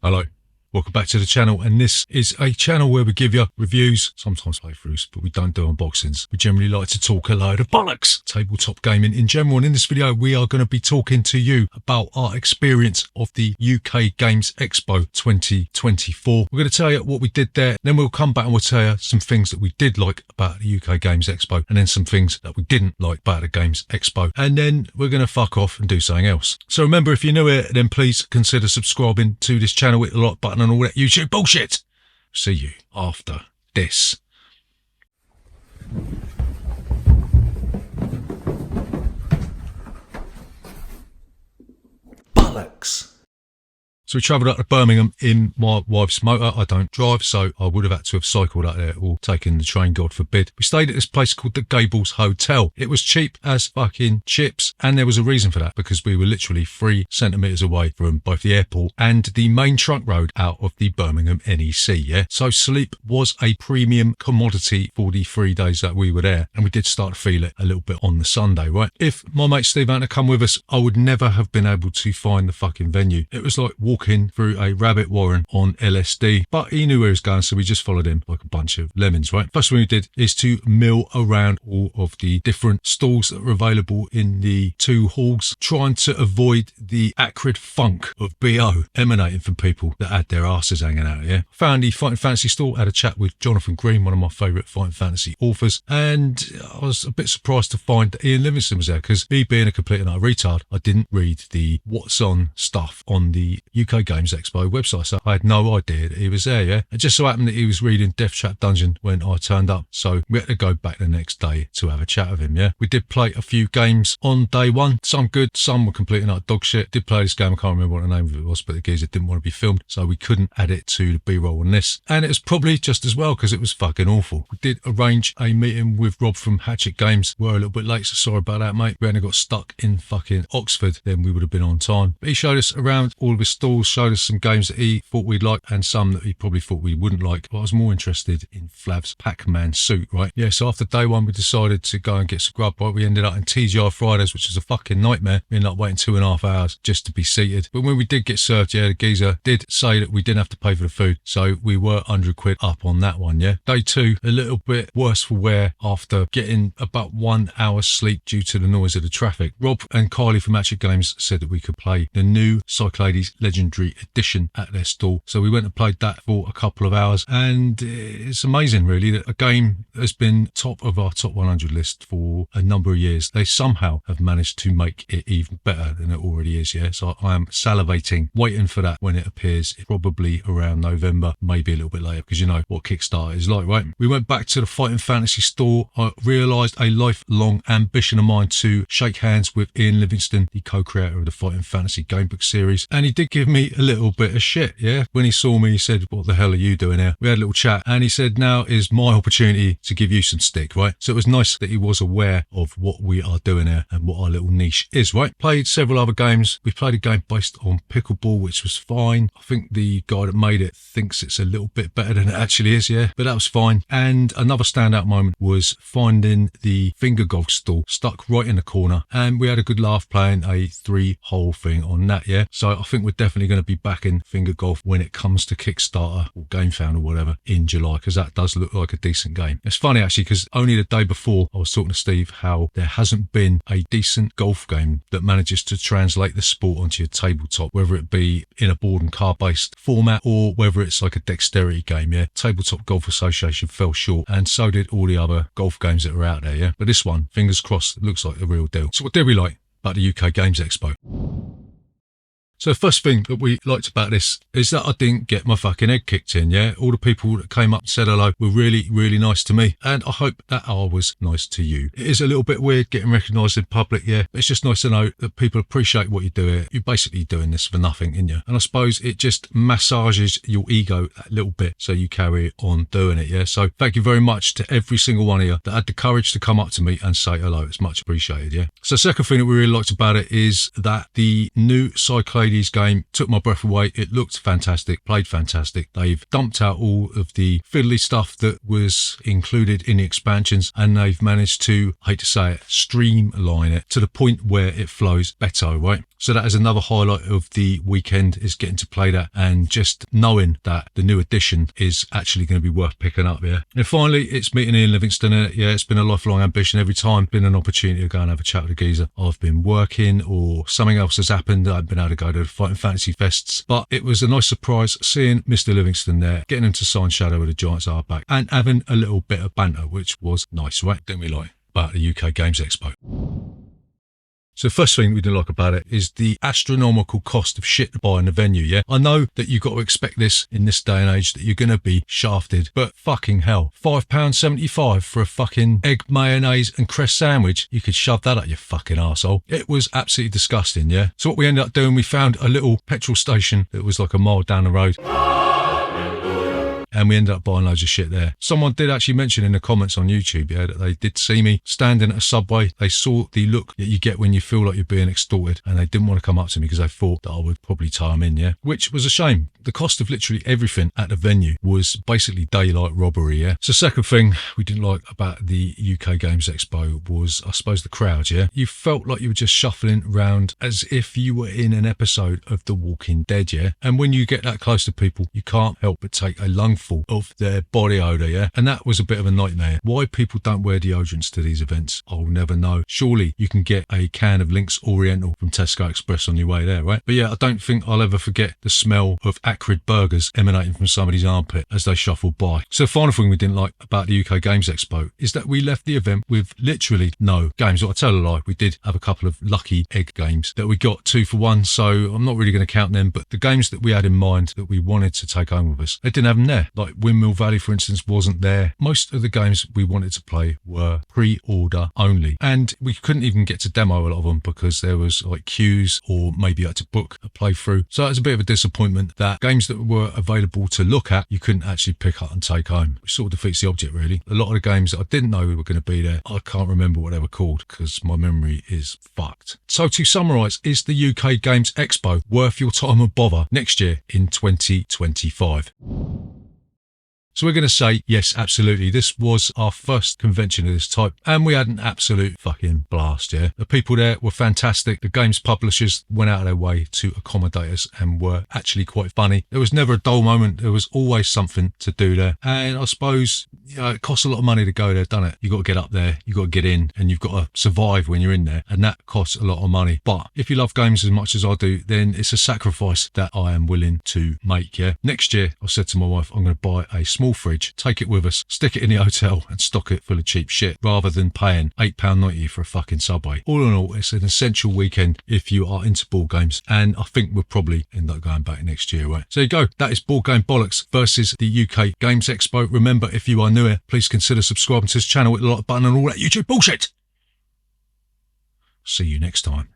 Hello, welcome back to the channel, and this is a channel where we give you reviews, sometimes playthroughs, but we don't do unboxings. We generally like to talk a load of bollocks, tabletop gaming in general, and in this video we are going to be talking to you about our experience of the UK Games Expo 2024. We're going to tell you what we did there, then we'll come back and we'll tell you some things that we did like about the UK Games Expo, and then some things that we didn't like about the Games Expo, and then we're going to fuck off and do something else. So remember, if you're new here, then please consider subscribing to this channel with the like button and all that YouTube bullshit. See you after this. Bollocks. So we travelled up to Birmingham in my wife's motor. I don't drive, so I would have had to have cycled up there or taken the train, God forbid. We stayed at this place called the Gables Hotel. It was cheap as fucking chips, and there was a reason for that, because we were literally 3 centimetres away from both the airport and the main trunk road out of the Birmingham NEC, yeah? So sleep was a premium commodity for the 3 days that we were there, and we did start to feel it a little bit on the Sunday, right? If my mate Steve hadn't come with us, I would never have been able to find the fucking venue. It was like walking through a rabbit warren on LSD, but he knew where he was going, so we just followed him like a bunch of lemons, right? First thing we did is to mill around all of the different stalls that were available in the 2 halls, trying to avoid the acrid funk of BO emanating from people that had their asses hanging out, yeah? Found the Fighting Fantasy stall, had a chat with Jonathan Green, one of my favourite Fighting Fantasy authors, and I was a bit surprised to find that Ian Livingstone was there, because me being a complete and utter retard, I didn't read the what's on stuff on the UK Games Expo website, so I had no idea that he was there, yeah? It just so happened that he was reading Death Trap Dungeon when I turned up, so we had to go back the next day to have a chat with him, yeah? We did play a few games on day one, some good, some were completely like dog shit. Did play this game, I can't remember what the name of it was, but the geezer didn't want to be filmed, so we couldn't add it to the B-roll on this, and it was probably just as well, because it was fucking awful. We did arrange a meeting with Rob from Hatchet Games. We were a little bit late, so sorry about that, mate. We only got stuck in fucking Oxford, then we would have been on time. But he showed us around all of his stalls, showed us some games that he thought we'd like and some that he probably thought we wouldn't like. But I was more interested in Flav's Pac-Man suit, right? Yeah, so after day one we decided to go and get some grub, right? We ended up in TGI Fridays, which was a fucking nightmare. We ended up waiting 2.5 hours just to be seated. But when we did get served, yeah, the geezer did say that we didn't have to pay for the food, so we were 100 quid up on that one, yeah? Day 2, a little bit worse for wear after getting about 1 hour's sleep due to the noise of the traffic. Rob and Kylie from Hatchet Games said that we could play the new Cyclades Legendary Edition at their stall, so we went and played that for a couple of hours, and it's amazing really that a game has been top of our top 100 list for a number of years, they somehow have managed to make it even better than it already is, yeah? So I am salivating, waiting for that when it appears, probably around November, maybe a little bit later, because you know what Kickstarter is like, right? We went back to the Fighting Fantasy store. I realised a lifelong ambition of mine to shake hands with Ian Livingstone, the co-creator of the Fighting Fantasy gamebook series, and he did give me a little bit of shit, yeah? When he saw me, he said, what the hell are you doing here? We had a little chat, and he said, now is my opportunity to give you some stick, right? So it was nice that he was aware of what we are doing here and what our little niche is, right? Played several other games. We played a game based on pickleball, which was fine. I think the guy that made it thinks it's a little bit better than it actually is, yeah? But that was fine. And another standout moment was finding the finger golf stall stuck right in the corner, and we had a good laugh playing a 3-hole thing on that, yeah? So I think we're definitely going to be back in finger golf when it comes to Kickstarter or GameFound or whatever in July, because that does look like a decent game. It's funny actually, because only the day before I was talking to Steve how there hasn't been a decent golf game that manages to translate the sport onto your tabletop, whether it be in a board and card based format or whether it's like a dexterity game, yeah? Tabletop Golf Association fell short, and so did all the other golf games that are out there, yeah? But this one, fingers crossed, looks like the real deal. So what did we like about the UK Games Expo? So the first thing that we liked about this is that I didn't get my fucking head kicked in, yeah? All the people that came up and said hello were really, really nice to me, and I hope that I was nice to you. It is a little bit weird getting recognised in public, yeah? But it's just nice to know that people appreciate what you do here. You're basically doing this for nothing, innit you? And I suppose it just massages your ego a little bit so you carry on doing it, yeah? So thank you very much to every single one of you that had the courage to come up to me and say hello. It's much appreciated, yeah? So the second thing that we really liked about it is that the new Cyclades game took my breath away. It looked fantastic, played fantastic. They've dumped out all of the fiddly stuff that was included in the expansions, and they've managed to, I hate to say it, streamline it to the point where it flows better, right? So that is another highlight of the weekend, is getting to play that and just knowing that the new edition is actually going to be worth picking up. Yeah. And finally, it's meeting Ian Livingston. Yeah, it's been a lifelong ambition. Every time been an opportunity to go and have a chat with a geezer, I've been working or something else has happened. I've been able to go to the Fighting Fantasy Fests, but it was a nice surprise seeing Mr. Livingston there, getting him to sign Shadow of the Giants hardback and having a little bit of banter, which was nice, right? Didn't we like about the UK Games Expo? So the first thing we didn't like about it is the astronomical cost of shit to buy in the venue, yeah? I know that you've got to expect this in this day and age, that you're going to be shafted, but fucking hell. £5.75 for a fucking egg, mayonnaise and cress sandwich? You could shove that up your fucking arsehole. It was absolutely disgusting, yeah? So what we ended up doing, we found a little petrol station that was like a mile down the road. And we ended up buying loads of shit there. Someone did actually mention in the comments on YouTube, yeah, that they did see me standing at a Subway. They saw the look that you get when you feel like you're being extorted, and they didn't want to come up to me because they thought that I would probably tie them in, yeah, which was a shame. The cost of literally everything at the venue was basically daylight robbery, yeah. So second thing we didn't like about the UK Games Expo was, I suppose, the crowd, yeah. You felt like you were just shuffling around as if you were in an episode of The Walking Dead, yeah. And when you get that close to people, you can't help but take a lungful of their body odour, yeah? And that was a bit of a nightmare. Why people don't wear deodorants to these events, I'll never know. Surely you can get a can of Lynx Oriental from Tesco Express on your way there, right? But yeah, I don't think I'll ever forget the smell of acrid burgers emanating from somebody's armpit as they shuffled by. So the final thing we didn't like about the UK Games Expo is that we left the event with literally no games. I tell a lie, we did have a couple of lucky egg games that we got 2 for 1, so I'm not really going to count them, but the games that we had in mind that we wanted to take home with us, they didn't have them there. Like Windmill Valley, for instance, wasn't there. Most of the games we wanted to play were pre-order only, and we couldn't even get to demo a lot of them because there was like queues, or maybe you had to book a playthrough. So it was a bit of a disappointment that games that were available to look at, you couldn't actually pick up and take home, which sort of defeats the object, really. A lot of the games that I didn't know were going to be there, I can't remember what they were called because my memory is fucked. So to summarise, is the UK Games Expo worth your time and bother next year in 2025? So we're going to say, yes, absolutely. This was our first convention of this type, and we had an absolute fucking blast, yeah. The people there were fantastic. The games publishers went out of their way to accommodate us and were actually quite funny. There was never a dull moment. There was always something to do there. And I suppose, you know, it costs a lot of money to go there, doesn't it? You've got to get up there, you've got to get in, and you've got to survive when you're in there, and that costs a lot of money. But if you love games as much as I do, then it's a sacrifice that I am willing to make, yeah. Next year, I said to my wife, I'm going to buy a small fridge, take it with us, stick it in the hotel and stock it full of cheap shit rather than paying £8.90 for a fucking Subway. All in all, it's an essential weekend if you are into board games, and I think we'll probably end up going back next year, right? So there you go. That is BoardGameBollocks versus the UK Games Expo. Remember, if you are new here, please consider subscribing to this channel with the like button and all that YouTube bullshit. See you next time.